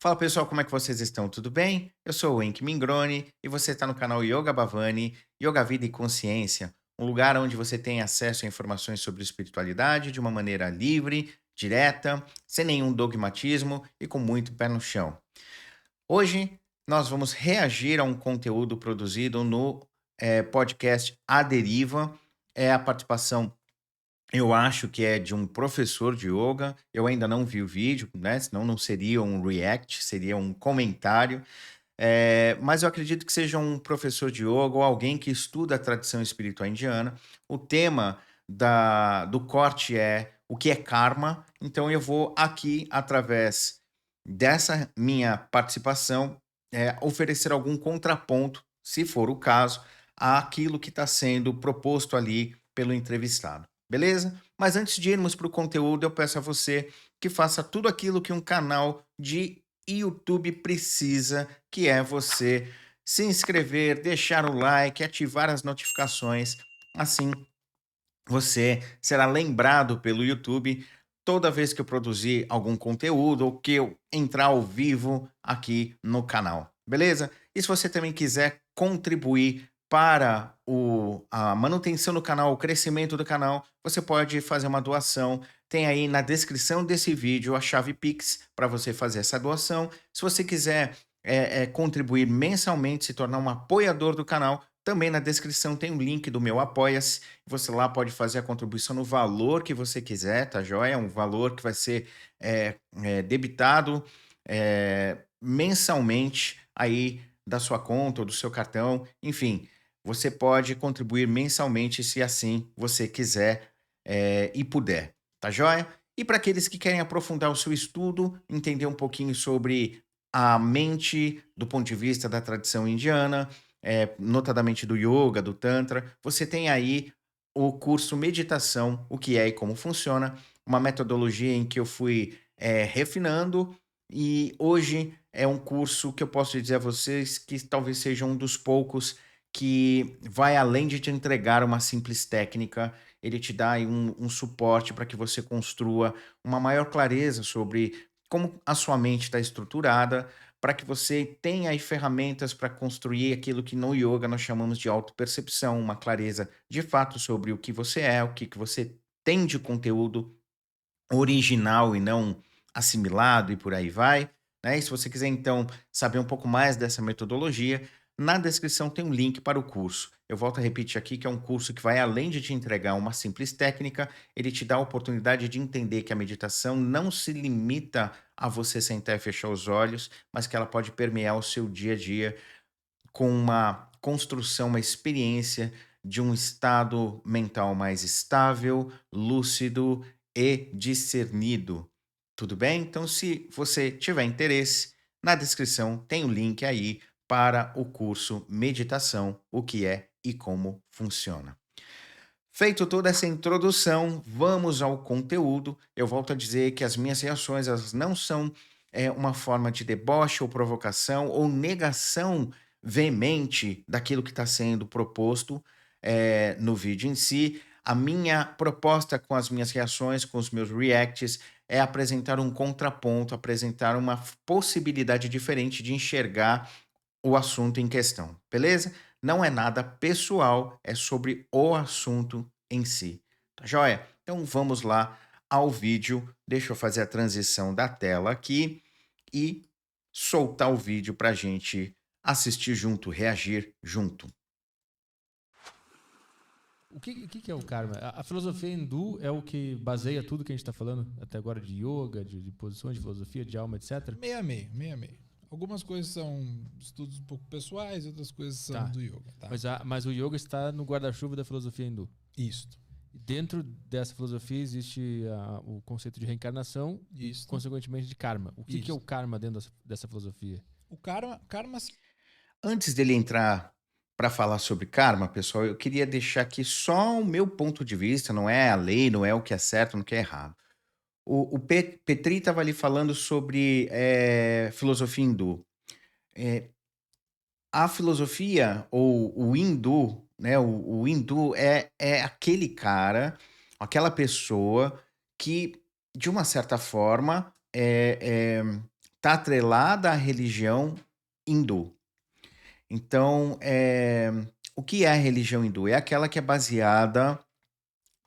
Fala pessoal, como é que vocês estão? Tudo bem? Eu sou o Enki Mingroni e você está no canal Yoga Bhavani, Yoga Vida e Consciência, um lugar onde você tem acesso a informações sobre espiritualidade de uma maneira livre, direta, sem nenhum dogmatismo e com muito pé no chão. Hoje nós vamos reagir a um conteúdo produzido no podcast A Deriva, é a participação eu acho que é de um professor de yoga. Eu ainda não vi o vídeo, né? Senão não seria um react, seria um comentário. Mas eu acredito que seja um professor de yoga ou alguém que estuda a tradição espiritual indiana. O tema do corte é o que é karma. Então eu vou aqui, através dessa minha participação, oferecer algum contraponto, se for o caso, àquilo que está sendo proposto ali pelo entrevistado. Beleza? Mas antes de irmos para o conteúdo, eu peço a você que faça tudo aquilo que um canal de YouTube precisa, que é você se inscrever, deixar o like, ativar as notificações. Assim, você será lembrado pelo YouTube toda vez que eu produzir algum conteúdo ou que eu entrar ao vivo aqui no canal, beleza? E se você também quiser contribuir para a manutenção do canal, o crescimento do canal, você pode fazer uma doação. Tem aí na descrição desse vídeo a chave Pix para você fazer essa doação. Se você quiser contribuir mensalmente, se tornar um apoiador do canal, também na descrição tem um link do meu Apoia-se. Você lá pode fazer a contribuição no valor que você quiser, tá joia? Um valor que vai ser debitado mensalmente aí da sua conta ou do seu cartão. Enfim, você pode contribuir mensalmente se assim você quiser e puder, tá joia? E para aqueles que querem aprofundar o seu estudo, entender um pouquinho sobre a mente do ponto de vista da tradição indiana, notadamente do yoga, do tantra, você tem aí o curso Meditação, o que é e como funciona, uma metodologia em que eu fui refinando e hoje é um curso que eu posso dizer a vocês que talvez seja um dos poucos que vai além de te entregar uma simples técnica, ele te dá aí um suporte para que você construa uma maior clareza sobre como a sua mente está estruturada, para que você tenha aí ferramentas para construir aquilo que no yoga nós chamamos de autopercepção, uma clareza de fato sobre o que você é, o que, que você tem de conteúdo original e não assimilado e por aí vai, né? E se você quiser então saber um pouco mais dessa metodologia, na descrição tem um link para o curso. Eu volto a repetir aqui que é um curso que vai além de te entregar uma simples técnica, ele te dá a oportunidade de entender que a meditação não se limita a você sentar e fechar os olhos, mas que ela pode permear o seu dia a dia com uma construção, uma experiência de um estado mental mais estável, lúcido e discernido. Tudo bem? Então, se você tiver interesse, na descrição tem o link aí para o curso Meditação, o que é e como funciona. Feito toda essa introdução, vamos ao conteúdo. Eu volto a dizer que as minhas reações elas não são uma forma de deboche ou provocação ou negação veemente daquilo que está sendo proposto no vídeo em si. A minha proposta com as minhas reações, com os meus reacts, é apresentar um contraponto, apresentar uma possibilidade diferente de enxergar o assunto em questão, beleza? Não é nada pessoal, é sobre o assunto em si, tá joia? Então vamos lá ao vídeo. Deixa eu fazer a transição da tela aqui e soltar o vídeo para a gente assistir junto, reagir junto. O que é o karma? A filosofia hindu é o que baseia tudo que a gente está falando até agora de yoga, de posições, de filosofia, de alma, etc. Meia meio, meia meio. Algumas coisas são estudos um pouco pessoais, outras coisas são Tá. do yoga, tá? Mas o yoga está no guarda-chuva da filosofia hindu. Isto. Dentro dessa filosofia existe o conceito de reencarnação e, Isto. consequentemente, de karma. O que é o karma dentro dessa filosofia? O karma Antes dele entrar para falar sobre karma, pessoal, eu queria deixar aqui só o meu ponto de vista, não é a lei, não é o que é certo, não o que é errado. O Petri estava ali falando sobre filosofia hindu. Eh, a filosofia ou o hindu, né, o hindu é aquele cara, aquela pessoa que, de uma certa forma, está atrelada à religião hindu. Então, o que é a religião hindu? É aquela que é baseada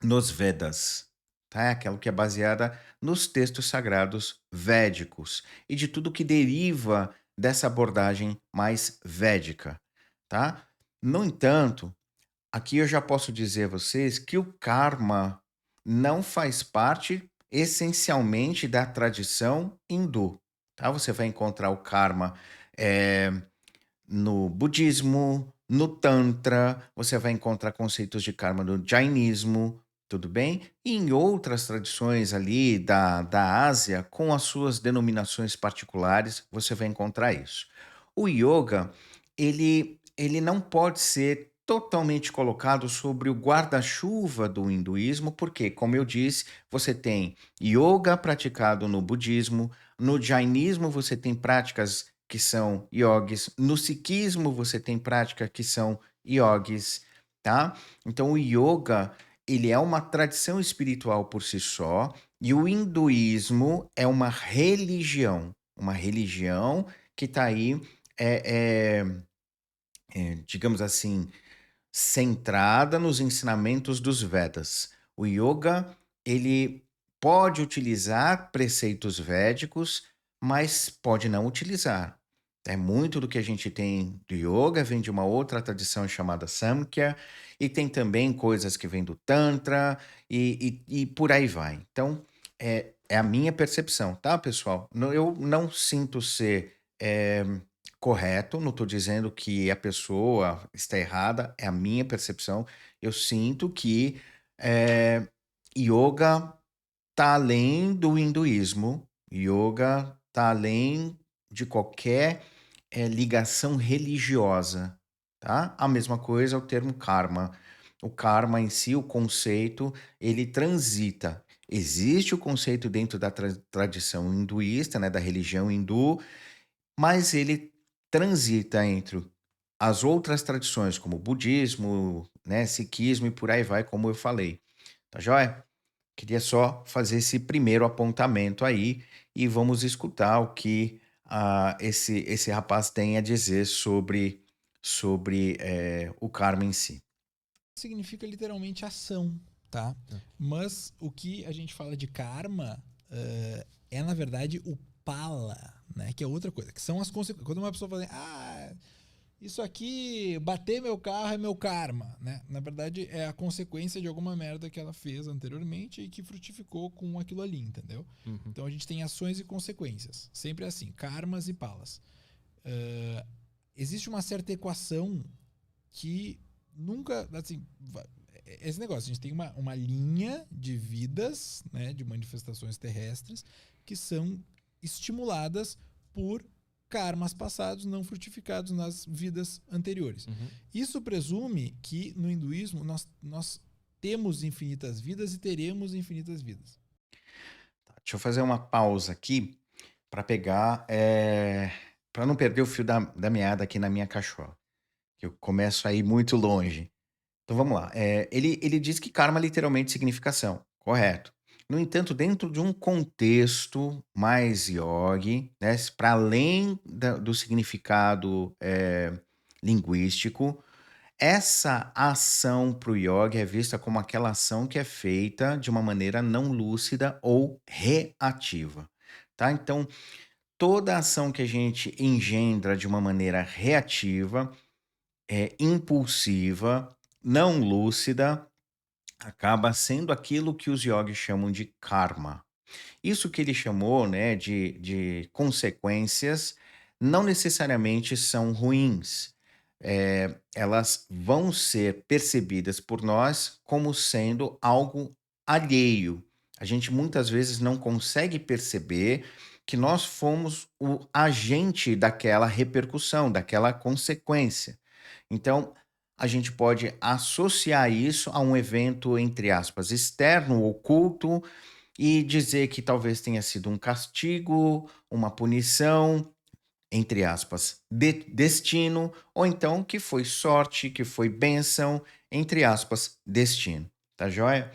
nos Vedas, tá? É aquela que é baseada nos textos sagrados védicos e de tudo que deriva dessa abordagem mais védica, tá? No entanto, aqui eu já posso dizer a vocês que o karma não faz parte essencialmente da tradição hindu, tá? Você vai encontrar o karma eh, no budismo, no tantra, você vai encontrar conceitos de karma no jainismo, tudo bem? E em outras tradições ali da Ásia, com as suas denominações particulares, você vai encontrar isso. O yoga, ele não pode ser totalmente colocado sobre o guarda-chuva do hinduísmo, porque, como eu disse, você tem yoga praticado no budismo, no jainismo você tem práticas que são yogis, no sikhismo você tem prática que são yogis, tá? Então o yoga, ele é uma tradição espiritual por si só, e o hinduísmo é uma religião que está aí, é, digamos assim, centrada nos ensinamentos dos Vedas. O yoga, ele pode utilizar preceitos védicos, mas pode não utilizar. É muito do que a gente tem do yoga vem de uma outra tradição chamada Samkhya, e tem também coisas que vêm do Tantra, e por aí vai. Então, é a minha percepção, tá, pessoal? Eu não sinto ser correto, não estou dizendo que a pessoa está errada, é a minha percepção. Eu sinto que eh, yoga está além do hinduísmo, yoga está além de qualquer ligação religiosa, tá? A mesma coisa é o termo karma. O karma em si, o conceito, ele transita. Existe o conceito dentro da tradição hinduísta, né, da religião hindu, mas ele transita entre as outras tradições, como budismo, né, sikhismo e por aí vai, como eu falei. Tá joia? Queria só fazer esse primeiro apontamento aí e vamos escutar o que esse rapaz tem a dizer sobre o karma em si. Significa literalmente ação, tá? Tá. Mas o que a gente fala de karma é, na verdade, o pala, né? Que é outra coisa. Que são as consequências. Quando uma pessoa fala assim, isso aqui, bater meu carro é meu karma, né? Na verdade, é a consequência de alguma merda que ela fez anteriormente e que frutificou com aquilo ali, entendeu? Uhum. Então a gente tem ações e consequências. Sempre assim, karmas e palas. Existe uma certa equação que nunca, assim, esse negócio, a gente tem uma linha de vidas, né, de manifestações terrestres que são estimuladas por karmas passados não frutificados nas vidas anteriores. Uhum. Isso presume que no hinduísmo nós temos infinitas vidas e teremos infinitas vidas. Tá, deixa eu fazer uma pausa aqui para pegar, para não perder o fio da meada aqui na minha cachola, que eu começo a ir muito longe. Então vamos lá. Ele diz que karma literalmente significa ação, correto. No entanto, dentro de um contexto mais yogi, né, para além do significado linguístico, essa ação para o yogi é vista como aquela ação que é feita de uma maneira não lúcida ou reativa. Tá? Então, toda ação que a gente engendra de uma maneira reativa, impulsiva, não lúcida, acaba sendo aquilo que os yogis chamam de karma. Isso que ele chamou, né, de consequências não necessariamente são ruins. Elas vão ser percebidas por nós como sendo algo alheio. A gente muitas vezes não consegue perceber que nós fomos o agente daquela repercussão, daquela consequência. Então, a gente pode associar isso a um evento, entre aspas, externo, oculto, e dizer que talvez tenha sido um castigo, uma punição, entre aspas, destino, ou então que foi sorte, que foi bênção, entre aspas, destino. Tá joia?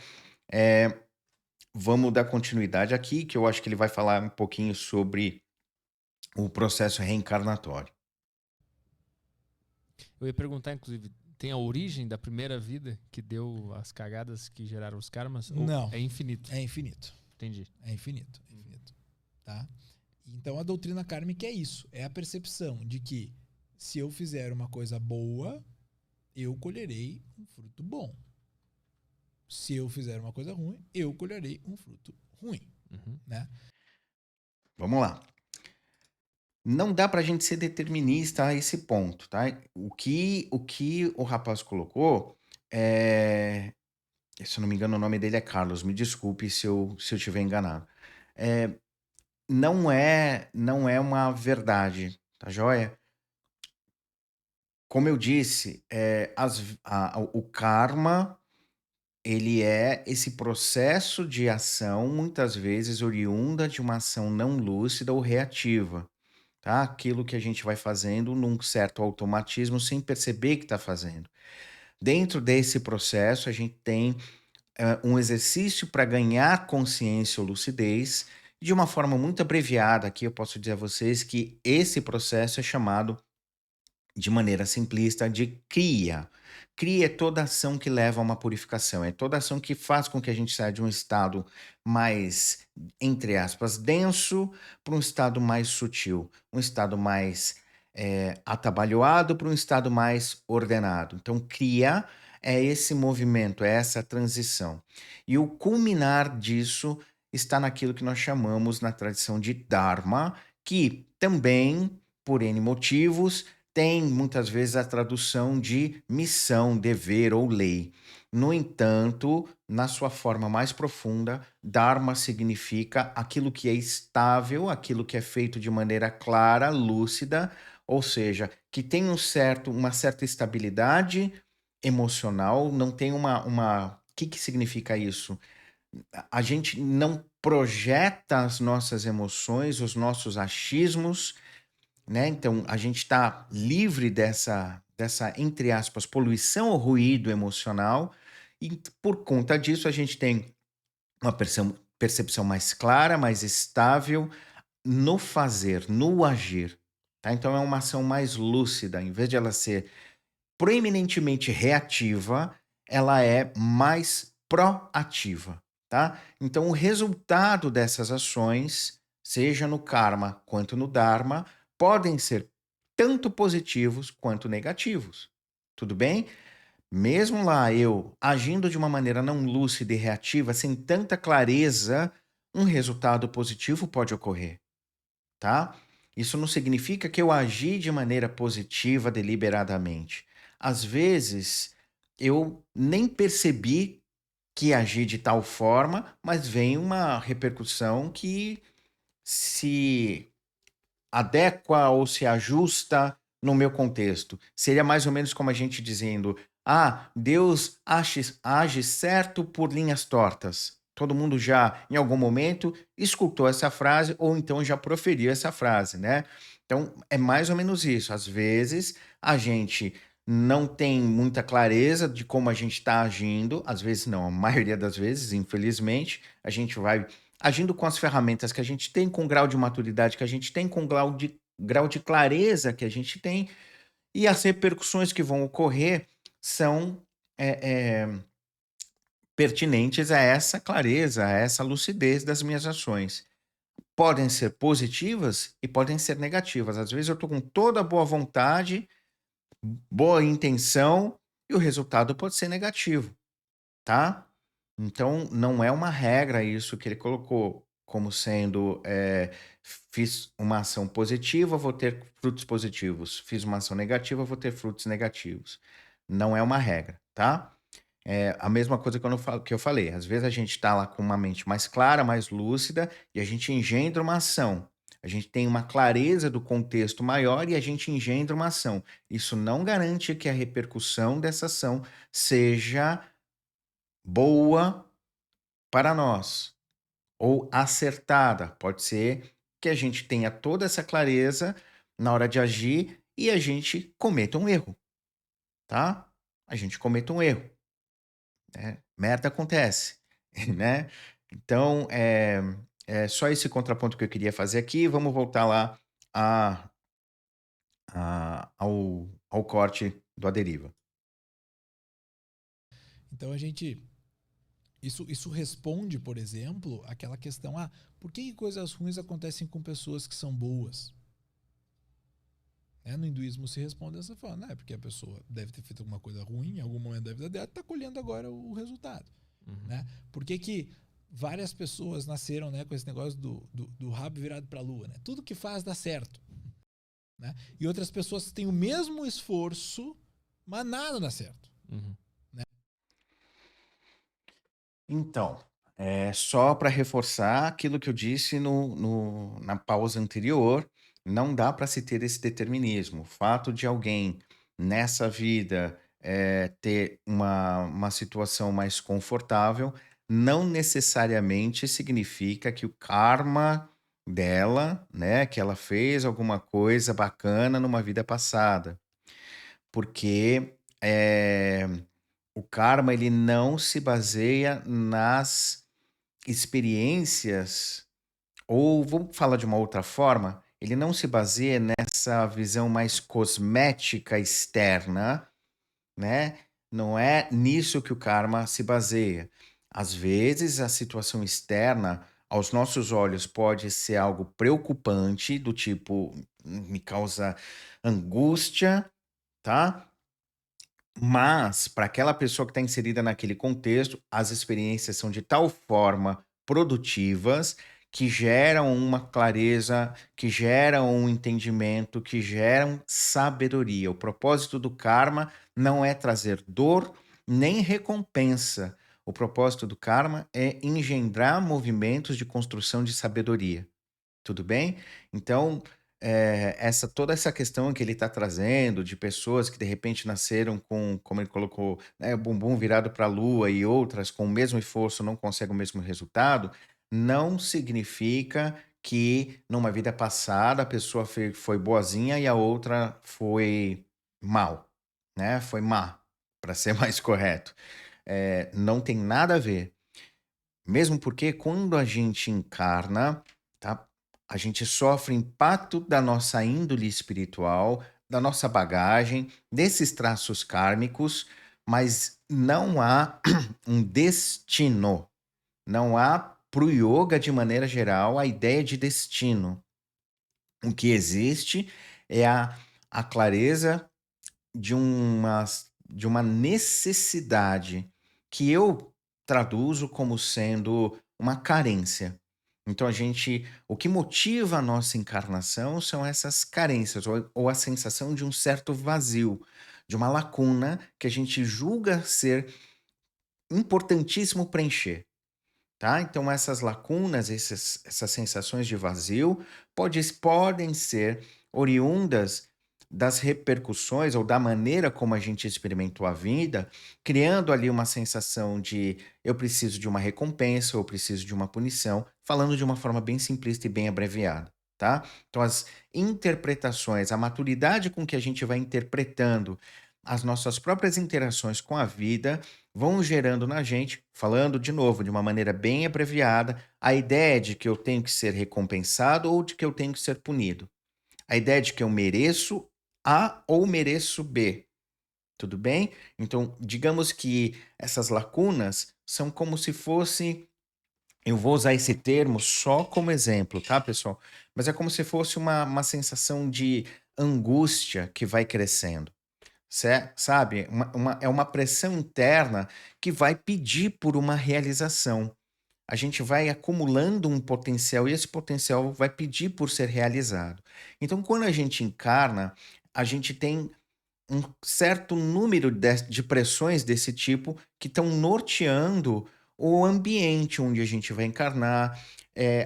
Vamos dar continuidade aqui, que eu acho que ele vai falar um pouquinho sobre o processo reencarnatório. Eu ia perguntar, inclusive, tem a origem da primeira vida que deu as cagadas que geraram os karmas? Não. Ou é infinito? É infinito. Entendi. É infinito. É infinito. Tá? Então a doutrina kármica é isso. É a percepção de que se eu fizer uma coisa boa, eu colherei um fruto bom. Se eu fizer uma coisa ruim, eu colherei um fruto ruim. Uhum. Né? Vamos lá. Não dá para a gente ser determinista a esse ponto, tá? O que o rapaz colocou é... Se eu não me engano, o nome dele é Carlos. Me desculpe se eu estiver enganado. É, não é uma verdade, tá joia? Como eu disse, o karma, ele é esse processo de ação, muitas vezes oriunda de uma ação não lúcida ou reativa, tá? Aquilo que a gente vai fazendo num certo automatismo sem perceber que está fazendo. Dentro desse processo, a gente tem um exercício para ganhar consciência ou lucidez. De uma forma muito abreviada, aqui eu posso dizer a vocês que esse processo é chamado, de maneira simplista, de cria. Cria é toda ação que leva a uma purificação, é toda ação que faz com que a gente saia de um estado mais, entre aspas, denso para um estado mais sutil, um estado mais atabalhoado para um estado mais ordenado. Então, cria é esse movimento, é essa transição. E o culminar disso está naquilo que nós chamamos na tradição de Dharma, que também, por N motivos, tem muitas vezes a tradução de missão, dever ou lei. No entanto, na sua forma mais profunda, Dharma significa aquilo que é estável, aquilo que é feito de maneira clara, lúcida, ou seja, que tem uma certa estabilidade emocional, não tem uma. O que significa isso? A gente não projeta as nossas emoções, os nossos achismos, né? Então, a gente está livre dessa, entre aspas, poluição ou ruído emocional, e por conta disso a gente tem uma percepção mais clara, mais estável no fazer, no agir. Tá? Então, é uma ação mais lúcida, em vez de ela ser proeminentemente reativa, ela é mais proativa. Tá? Então, o resultado dessas ações, seja no karma quanto no dharma, podem ser tanto positivos quanto negativos. Tudo bem? Mesmo lá eu agindo de uma maneira não lúcida e reativa, sem tanta clareza, um resultado positivo pode ocorrer, tá? Isso não significa que eu agi de maneira positiva deliberadamente. Às vezes, eu nem percebi que agi de tal forma, mas vem uma repercussão que se adequa ou se ajusta no meu contexto. Seria mais ou menos como a gente dizendo: ah, Deus age certo por linhas tortas. Todo mundo já, em algum momento, escutou essa frase ou então já proferiu essa frase, né? Então, é mais ou menos isso. Às vezes, a gente não tem muita clareza de como a gente está agindo, às vezes não, a maioria das vezes, infelizmente, a gente vai agindo com as ferramentas que a gente tem, com o grau de maturidade que a gente tem, com o grau de clareza que a gente tem, e as repercussões que vão ocorrer são é, é, pertinentes a essa clareza, a essa lucidez das minhas ações. Podem ser positivas e podem ser negativas. Às vezes eu estou com toda a boa vontade, boa intenção, e o resultado pode ser negativo, tá? Então, não é uma regra isso que ele colocou como sendo, fiz uma ação positiva, vou ter frutos positivos. Fiz uma ação negativa, vou ter frutos negativos. Não é uma regra, tá? É a mesma coisa que eu falei. Às vezes a gente está lá com uma mente mais clara, mais lúcida, e a gente engendra uma ação. A gente tem uma clareza do contexto maior e a gente engendra uma ação. Isso não garante que a repercussão dessa ação seja boa para nós ou acertada. Pode ser que a gente tenha toda essa clareza na hora de agir e a gente cometa um erro, tá? A gente cometa um erro, né? Merda acontece, né? Então, é só esse contraponto que eu queria fazer aqui. Vamos voltar lá a, ao corte do aderiva. Então a gente. Isso responde, por exemplo, aquela questão: por que coisas ruins acontecem com pessoas que são boas? No hinduísmo se responde dessa forma, né? Porque a pessoa deve ter feito alguma coisa ruim em algum momento da vida dela e está colhendo agora o resultado. Né? Por que várias pessoas nasceram, né, com esse negócio do rabo virado para a lua? Né? Tudo que faz dá certo. Né? E outras pessoas têm o mesmo esforço, mas nada dá certo. Né? Então, só para reforçar aquilo que eu disse na pausa anterior, não dá para se ter esse determinismo. O fato de alguém nessa vida ter uma situação mais confortável não necessariamente significa que o karma dela, né, que ela fez alguma coisa bacana numa vida passada. Porque o karma ele não se baseia nas experiências, ou vamos falar de uma outra forma, ele não se baseia nessa visão mais cosmética externa, né? Não é nisso que o karma se baseia. Às vezes, a situação externa, aos nossos olhos, pode ser algo preocupante, do tipo, me causa angústia, tá? Mas, para aquela pessoa que está inserida naquele contexto, as experiências são de tal forma produtivas que geram uma clareza, que geram um entendimento, que geram sabedoria. O propósito do karma não é trazer dor nem recompensa. O propósito do karma é engendrar movimentos de construção de sabedoria. Tudo bem? Então, toda essa questão que ele está trazendo de pessoas que de repente nasceram com, como ele colocou, né, o bumbum virado para a lua e outras com o mesmo esforço não conseguem o mesmo resultado, não significa que numa vida passada a pessoa foi boazinha e a outra foi mal, né? Foi má, para ser mais correto. Não tem nada a ver. Mesmo porque quando a gente encarna, tá? A gente sofre impacto da nossa índole espiritual, da nossa bagagem, desses traços kármicos, mas não há um destino. Não há para o yoga, de maneira geral, a ideia de destino. O que existe é a clareza de uma necessidade que eu traduzo como sendo uma carência. Então o que motiva a nossa encarnação são essas carências ou a sensação de um certo vazio, de uma lacuna que a gente julga ser importantíssimo preencher. Tá? Então, essas lacunas, essas sensações de vazio, podem ser oriundas das repercussões ou da maneira como a gente experimentou a vida, criando ali uma sensação de eu preciso de uma recompensa, eu preciso de uma punição, falando de uma forma bem simplista e bem abreviada. Tá? Então, as interpretações, a maturidade com que a gente vai interpretando as nossas próprias interações com a vida vão gerando na gente, falando de novo de uma maneira bem abreviada, a ideia de que eu tenho que ser recompensado ou de que eu tenho que ser punido. A ideia de que eu mereço A ou mereço B. Tudo bem? Então, digamos que essas lacunas são como se fosse. Eu vou usar esse termo só como exemplo, tá, pessoal? Mas é como se fosse uma sensação de angústia que vai crescendo. Sabe? É uma pressão interna que vai pedir por uma realização. A gente vai acumulando um potencial e esse potencial vai pedir por ser realizado. Então, quando a gente encarna, a gente tem um certo número de pressões desse tipo que estão norteando o ambiente onde a gente vai encarnar,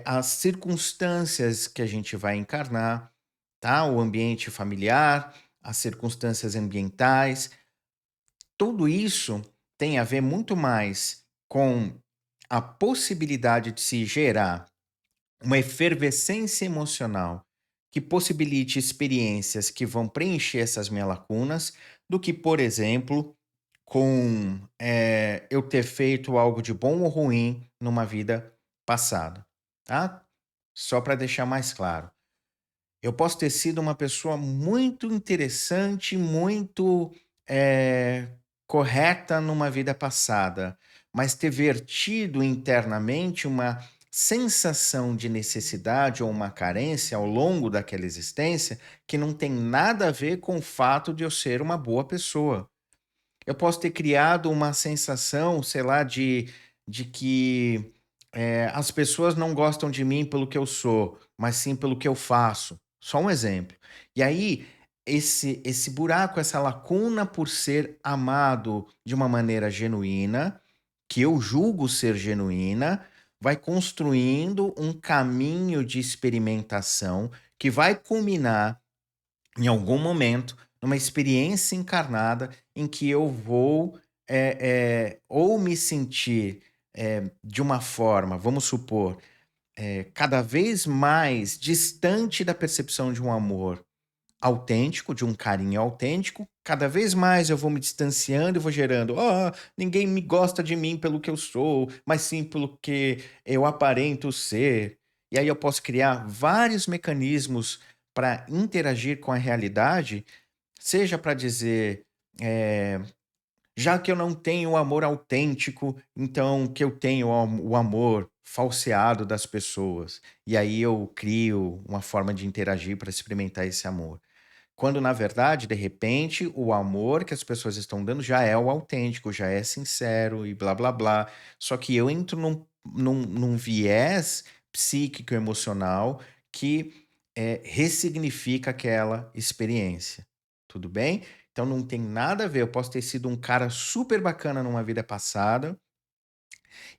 as circunstâncias que a gente vai encarnar, tá? O ambiente familiar, as circunstâncias ambientais, tudo isso tem a ver muito mais com a possibilidade de se gerar uma efervescência emocional que possibilite experiências que vão preencher essas minhas lacunas, do que, por exemplo, com eu ter feito algo de bom ou ruim numa vida passada, tá? Só para deixar mais claro. Eu posso ter sido uma pessoa muito interessante, muito eh, correta numa vida passada, mas ter vertido internamente uma sensação de necessidade ou uma carência ao longo daquela existência que não tem nada a ver com o fato de eu ser uma boa pessoa. Eu posso ter criado uma sensação, sei lá, de que as pessoas não gostam de mim pelo que eu sou, mas sim pelo que eu faço. Só um exemplo. E aí, esse buraco, essa lacuna por ser amado de uma maneira genuína, que eu julgo ser genuína, vai construindo um caminho de experimentação que vai culminar em algum momento, numa experiência encarnada em que eu vou ou me sentir de uma forma, vamos supor, cada vez mais distante da percepção de um amor autêntico, de um carinho autêntico, cada vez mais eu vou me distanciando e vou gerando, ninguém me gosta de mim pelo que eu sou, mas sim pelo que eu aparento ser. E aí eu posso criar vários mecanismos para interagir com a realidade, seja para dizer, eh, já que eu não tenho o amor autêntico, então que eu tenho o amor falseado das pessoas. E aí eu crio uma forma de interagir para experimentar esse amor. Quando, na verdade, de repente, o amor que as pessoas estão dando já é o autêntico, já é sincero e blá blá blá. Só que eu entro num viés psíquico, emocional, que ressignifica aquela experiência. Tudo bem? Então não tem nada a ver. Eu posso ter sido um cara super bacana numa vida passada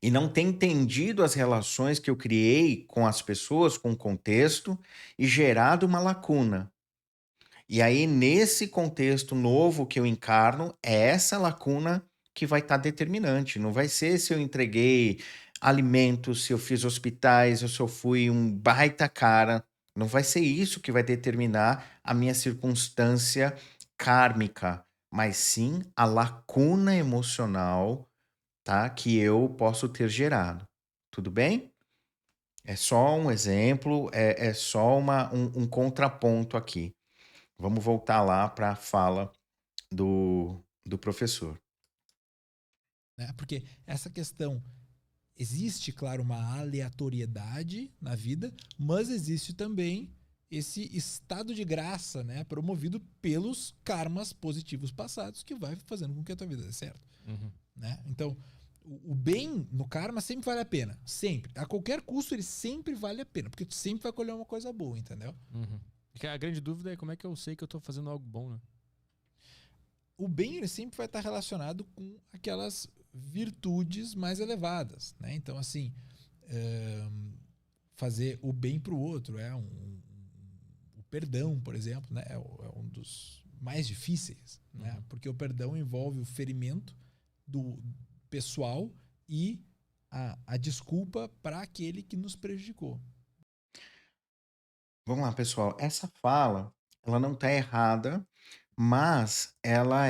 e não ter entendido as relações que eu criei com as pessoas, com o contexto, e gerado uma lacuna. E aí, nesse contexto novo que eu encarno, é essa lacuna que vai estar determinante. Não vai ser se eu entreguei alimentos, se eu fiz hospitais, ou se eu fui um baita cara. Não vai ser isso que vai determinar a minha circunstância kármica, mas sim a lacuna emocional, tá? Que eu posso ter gerado. Tudo bem? É só um exemplo, é só um contraponto aqui. Vamos voltar lá para a fala do professor. Né? Porque essa questão, existe, claro, uma aleatoriedade na vida, mas existe também esse estado de graça, né, promovido pelos karmas positivos passados que vai fazendo com que a tua vida dê certo. Uhum. Né? Então, o bem no karma sempre vale a pena. Sempre. A qualquer custo, ele sempre vale a pena. Porque tu sempre vai colher uma coisa boa, entendeu? Uhum. Porque a grande dúvida é como é que eu sei que eu tô fazendo algo bom, né? O bem, ele sempre vai estar relacionado com aquelas virtudes mais elevadas. Né? Então, assim, fazer o bem para o outro o perdão, por exemplo, né? É um dos mais difíceis. Né? Porque o perdão envolve o ferimento do pessoal e a desculpa para aquele que nos prejudicou. Vamos lá, pessoal. Essa fala, ela não está errada, mas ela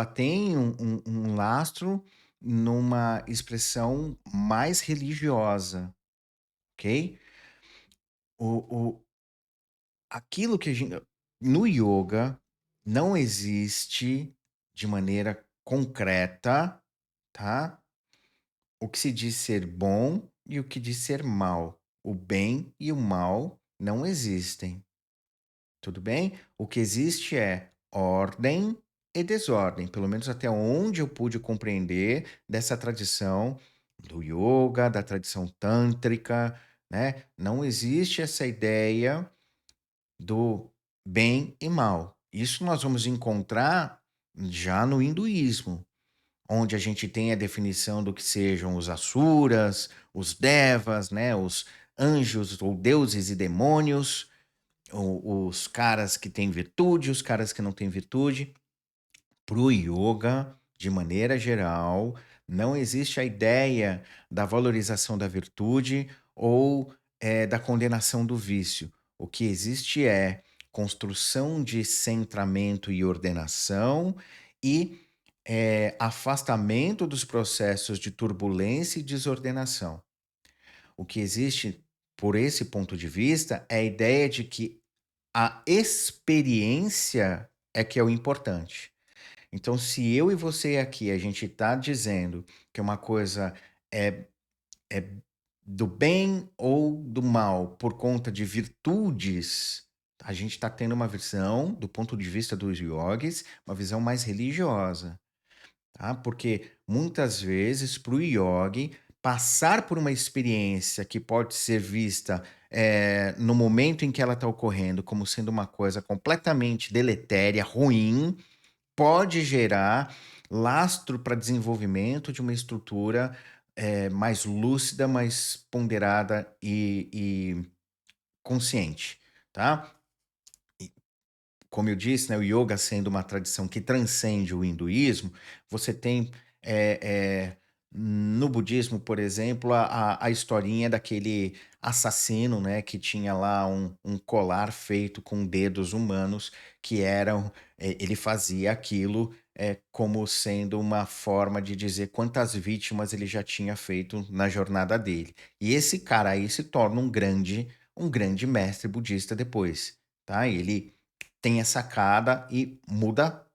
tem um lastro numa expressão mais religiosa, ok? O, o, aquilo que a gente. No yoga, não existe de maneira concreta, tá? O que se diz ser bom e o que diz ser mal. O bem e o mal não existem. Tudo bem? O que existe é ordem e desordem, pelo menos até onde eu pude compreender dessa tradição do yoga, da tradição tântrica, né? Não existe essa ideia do bem e mal. Isso nós vamos encontrar já no hinduísmo, onde a gente tem a definição do que sejam os asuras, os devas, né, os anjos ou deuses e demônios, os caras que têm virtude, os caras que não têm virtude. Para o yoga, de maneira geral, não existe a ideia da valorização da virtude ou da condenação do vício. O que existe é construção de centramento e ordenação e afastamento dos processos de turbulência e desordenação. O que existe por esse ponto de vista, é a ideia de que a experiência é que é o importante. Então, se eu e você aqui, a gente está dizendo que uma coisa é, é do bem ou do mal por conta de virtudes, a gente está tendo uma visão, do ponto de vista dos yogis, uma visão mais religiosa, tá? Porque muitas vezes para o yogi passar por uma experiência que pode ser vista no momento em que ela está ocorrendo como sendo uma coisa completamente deletéria, ruim, pode gerar lastro para desenvolvimento de uma estrutura mais lúcida, mais ponderada e consciente, tá? Como eu disse, né, o yoga sendo uma tradição que transcende o hinduísmo, você tem no budismo, por exemplo, a historinha daquele assassino, né, que tinha lá um colar feito com dedos humanos, que eram, ele fazia aquilo como sendo uma forma de dizer quantas vítimas ele já tinha feito na jornada dele. E esse cara aí se torna um grande mestre budista depois, tá? Ele tem a sacada e muda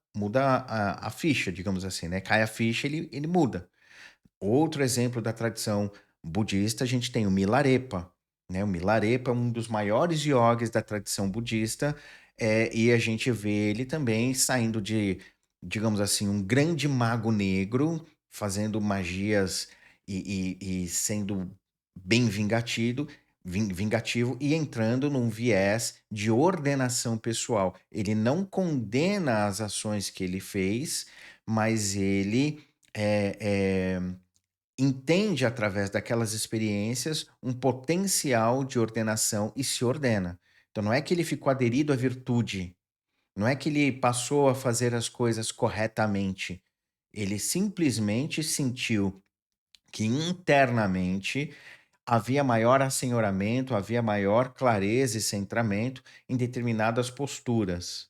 a ficha, digamos assim, né? Cai a ficha, ele muda. Outro exemplo da tradição budista, a gente tem o Milarepa, né? O Milarepa é um dos maiores yogis da tradição budista, e a gente vê ele também saindo de, digamos assim, um grande mago negro, fazendo magias e sendo bem vingativo e entrando num viés de ordenação pessoal. Ele não condena as ações que ele fez, mas ele entende através daquelas experiências um potencial de ordenação e se ordena. Então não é que ele ficou aderido à virtude, não é que ele passou a fazer as coisas corretamente. Ele simplesmente sentiu que internamente havia maior assenhoramento, havia maior clareza e centramento em determinadas posturas.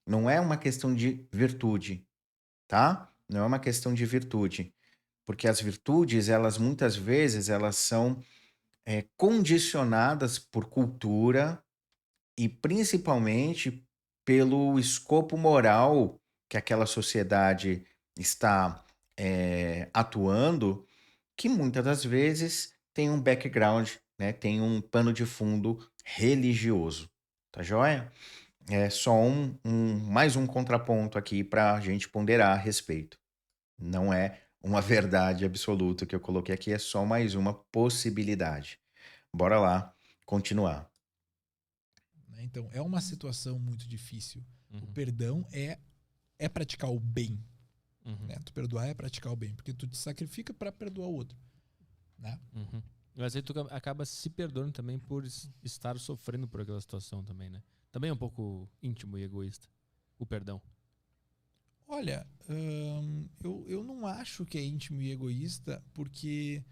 Não é uma questão de virtude, tá? Não é uma questão de virtude, porque as virtudes, elas muitas vezes, elas são condicionadas por cultura e principalmente pelo escopo moral que aquela sociedade está atuando, que muitas das vezes tem um background, né, tem um pano de fundo religioso, tá joia? É só mais um contraponto aqui para a gente ponderar a respeito. Não é uma verdade absoluta que eu coloquei aqui, é só mais uma possibilidade. Bora lá, continuar. Né? Então, é uma situação muito difícil. O Uhum. perdão é praticar o bem. Uhum. Né? Tu perdoar é praticar o bem, porque tu te sacrifica para perdoar o outro. Né? Uhum. Mas aí tu acaba se perdoando também por estar sofrendo por aquela situação também, né? Também é um pouco íntimo e egoísta. O perdão. Olha, eu não acho que é íntimo e egoísta, porque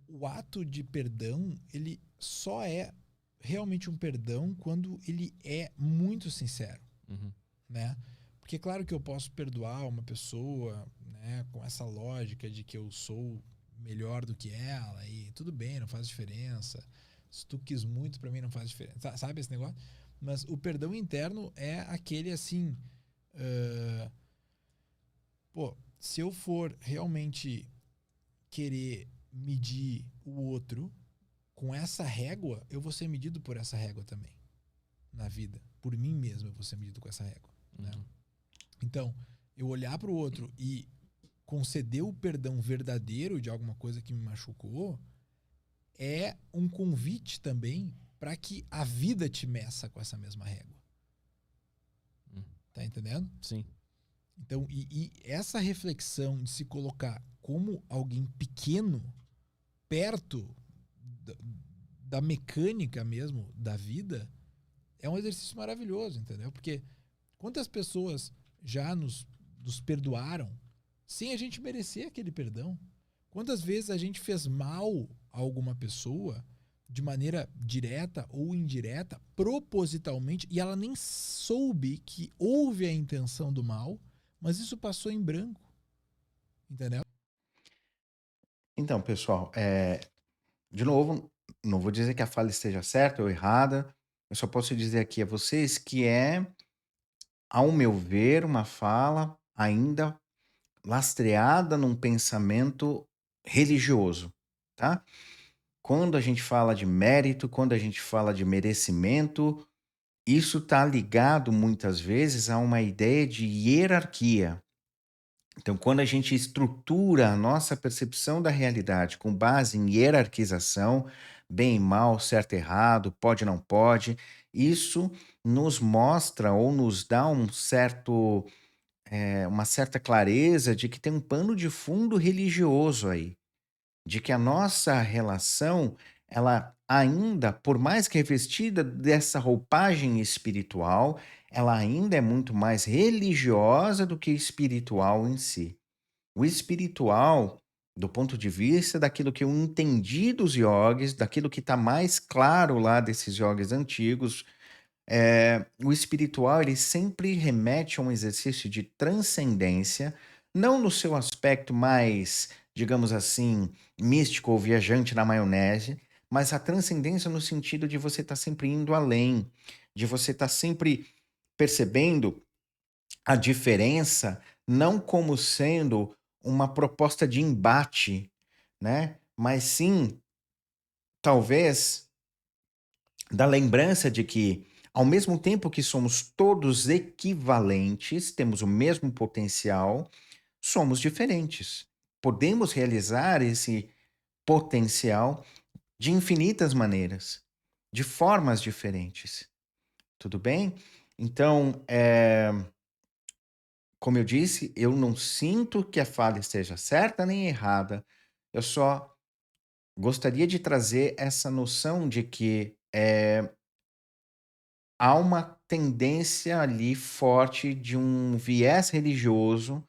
o ato de perdão, ele só é realmente um perdão quando ele é muito sincero, Uhum. né? Porque claro que eu posso perdoar uma pessoa, né, com essa lógica de que eu sou melhor do que ela e tudo bem, não faz diferença. Se tu quis muito, pra mim não faz diferença. Sabe esse negócio? Mas o perdão interno é aquele assim, se eu for realmente querer medir o outro com essa régua, eu vou ser medido por essa régua também na vida. Por mim mesmo eu vou ser medido com essa régua. Né? Uhum. Então, eu olhar para o outro e conceder o perdão verdadeiro de alguma coisa que me machucou é um convite também para que a vida te meça com essa mesma régua. Tá entendendo? Sim. Então, e essa reflexão de se colocar como alguém pequeno perto da mecânica mesmo da vida é um exercício maravilhoso, entendeu? Porque quantas pessoas já nos perdoaram sem a gente merecer aquele perdão? Quantas vezes a gente fez mal a alguma pessoa de maneira direta ou indireta, propositalmente, e ela nem soube que houve a intenção do mal, mas isso passou em branco, entendeu? Então, pessoal, de novo, não vou dizer que a fala esteja certa ou errada, eu só posso dizer aqui a vocês que é, ao meu ver, uma fala ainda lastreada num pensamento religioso, tá? Quando a gente fala de mérito, quando a gente fala de merecimento, isso está ligado muitas vezes a uma ideia de hierarquia. Então, quando a gente estrutura a nossa percepção da realidade com base em hierarquização, bem e mal, certo e errado, pode e não pode, isso nos mostra ou nos dá uma certa clareza de que tem um pano de fundo religioso aí, de que a nossa relação, ela ainda, por mais que revestida dessa roupagem espiritual, ela ainda é muito mais religiosa do que espiritual em si. O espiritual, do ponto de vista daquilo que eu entendi dos iogues, daquilo que está mais claro lá desses iogues antigos, o espiritual ele sempre remete a um exercício de transcendência, não no seu aspecto mais, digamos assim, místico ou viajante na maionese, mas a transcendência no sentido de você estar sempre indo além, de você estar sempre percebendo a diferença não como sendo uma proposta de embate, né? Mas sim, talvez, da lembrança de que, ao mesmo tempo que somos todos equivalentes, temos o mesmo potencial, somos diferentes. Podemos realizar esse potencial de infinitas maneiras, de formas diferentes. Tudo bem? Então, como eu disse, eu não sinto que a fala esteja certa nem errada. Eu só gostaria de trazer essa noção de que há uma tendência ali forte de um viés religioso,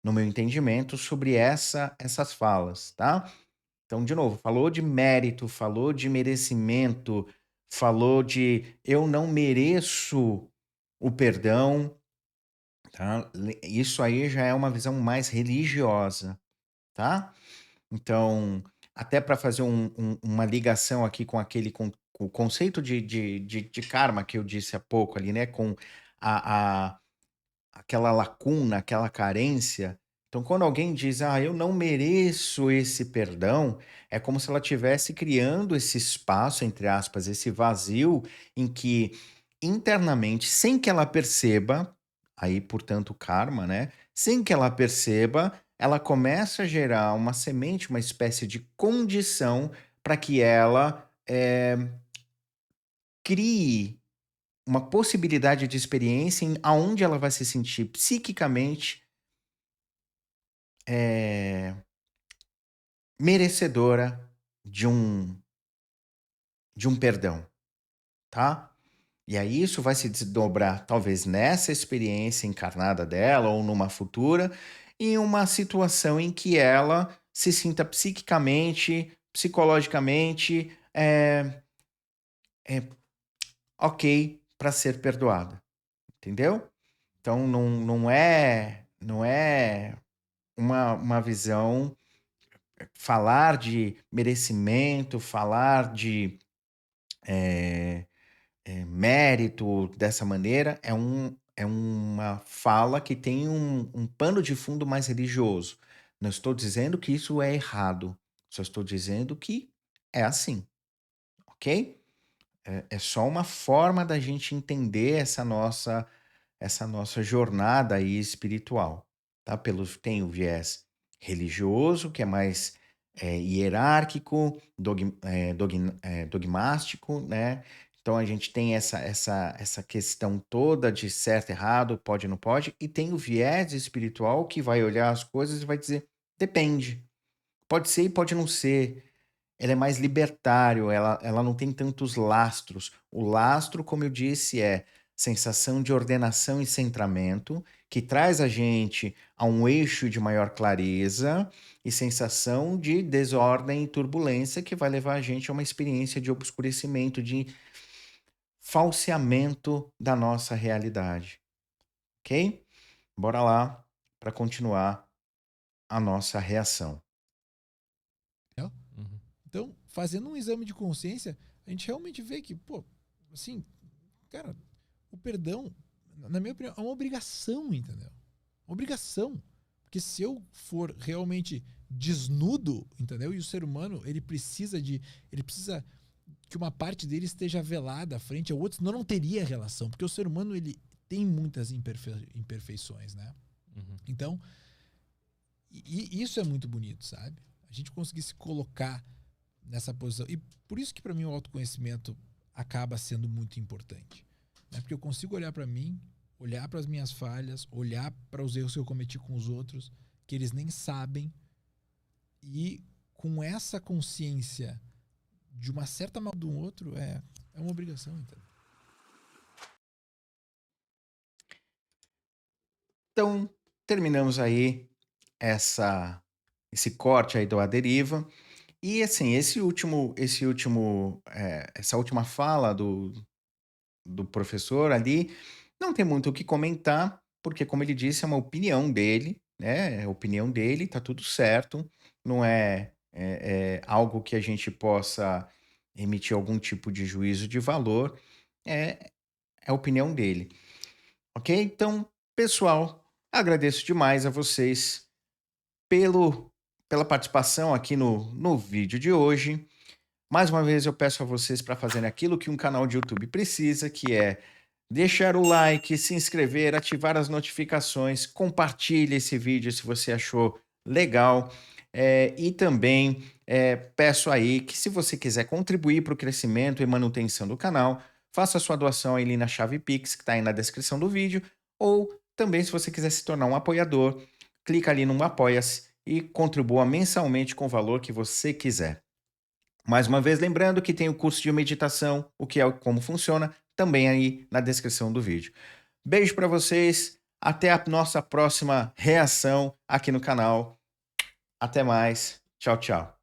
no meu entendimento, sobre essas falas, tá? Então, de novo, falou de mérito, falou de merecimento, falou de eu não mereço o perdão, tá? Isso aí já é uma visão mais religiosa, tá? Então, até para fazer uma ligação aqui com o conceito de karma que eu disse há pouco ali, né? Com a, a, aquela lacuna, aquela carência. Então, quando alguém diz, eu não mereço esse perdão, é como se ela estivesse criando esse espaço, entre aspas, esse vazio, em que internamente, sem que ela perceba, aí, portanto, o karma, né? Sem que ela perceba, ela começa a gerar uma semente, uma espécie de condição para que ela crie uma possibilidade de experiência em aonde ela vai se sentir psiquicamente eh, merecedora de um perdão, tá? E aí isso vai se desdobrar, talvez nessa experiência encarnada dela ou numa futura, em uma situação em que ela se sinta psiquicamente, psicologicamente, ok para ser perdoada, entendeu? Então não é uma visão falar de merecimento, falar de mérito dessa maneira é uma fala que tem um pano de fundo mais religioso. Não estou dizendo que isso é errado, só estou dizendo que é assim, ok? É só uma forma da gente entender essa nossa jornada aí espiritual, tá? Tem o viés religioso, que é mais hierárquico, dogmático, né? Então a gente tem essa questão toda de certo, errado, pode, não pode, e tem o viés espiritual que vai olhar as coisas e vai dizer, depende. Pode ser e pode não ser. Ela é mais libertário, ela não tem tantos lastros. O lastro, como eu disse, é sensação de ordenação e centramento, que traz a gente a um eixo de maior clareza, e sensação de desordem e turbulência, que vai levar a gente a uma experiência de obscurecimento, de falseamento da nossa realidade. Ok? Bora lá para continuar a nossa reação. Entendeu? Uhum. Então, fazendo um exame de consciência, a gente realmente vê que, pô, assim, cara, o perdão, na minha opinião, é uma obrigação, entendeu? Uma obrigação. Porque se eu for realmente desnudo, entendeu? E o ser humano, ele precisa que uma parte dele esteja velada à frente ao outro, senão não teria relação. Porque o ser humano, ele tem muitas imperfeições, né? Uhum. Então, e isso é muito bonito, sabe? A gente conseguir se colocar nessa posição. E por isso que para mim o autoconhecimento acaba sendo muito importante. Né? Porque eu consigo olhar para mim, olhar para as minhas falhas, olhar para os erros que eu cometi com os outros, que eles nem sabem, e com essa consciência de uma certa mal do outro, é uma obrigação, então. Então, terminamos aí esse corte aí do A Deriva. E assim, essa última fala do professor ali, não tem muito o que comentar, porque como ele disse, é uma opinião dele, né? É a opinião dele, tá tudo certo, não é algo que a gente possa emitir algum tipo de juízo de valor, é a opinião dele, ok? Então, pessoal, agradeço demais a vocês pela participação aqui no vídeo de hoje. Mais uma vez eu peço a vocês para fazerem aquilo que um canal de YouTube precisa, que é deixar o like, se inscrever, ativar as notificações, compartilhe esse vídeo se você achou legal. E também peço aí que se você quiser contribuir para o crescimento e manutenção do canal, faça a sua doação ali na chave Pix, que está aí na descrição do vídeo, ou também se você quiser se tornar um apoiador, clica ali no Apoia-se e contribua mensalmente com o valor que você quiser. Mais uma vez, lembrando que tem o curso de meditação, o que é como funciona, também aí na descrição do vídeo. Beijo para vocês, até a nossa próxima reação aqui no canal. Até mais, tchau, tchau.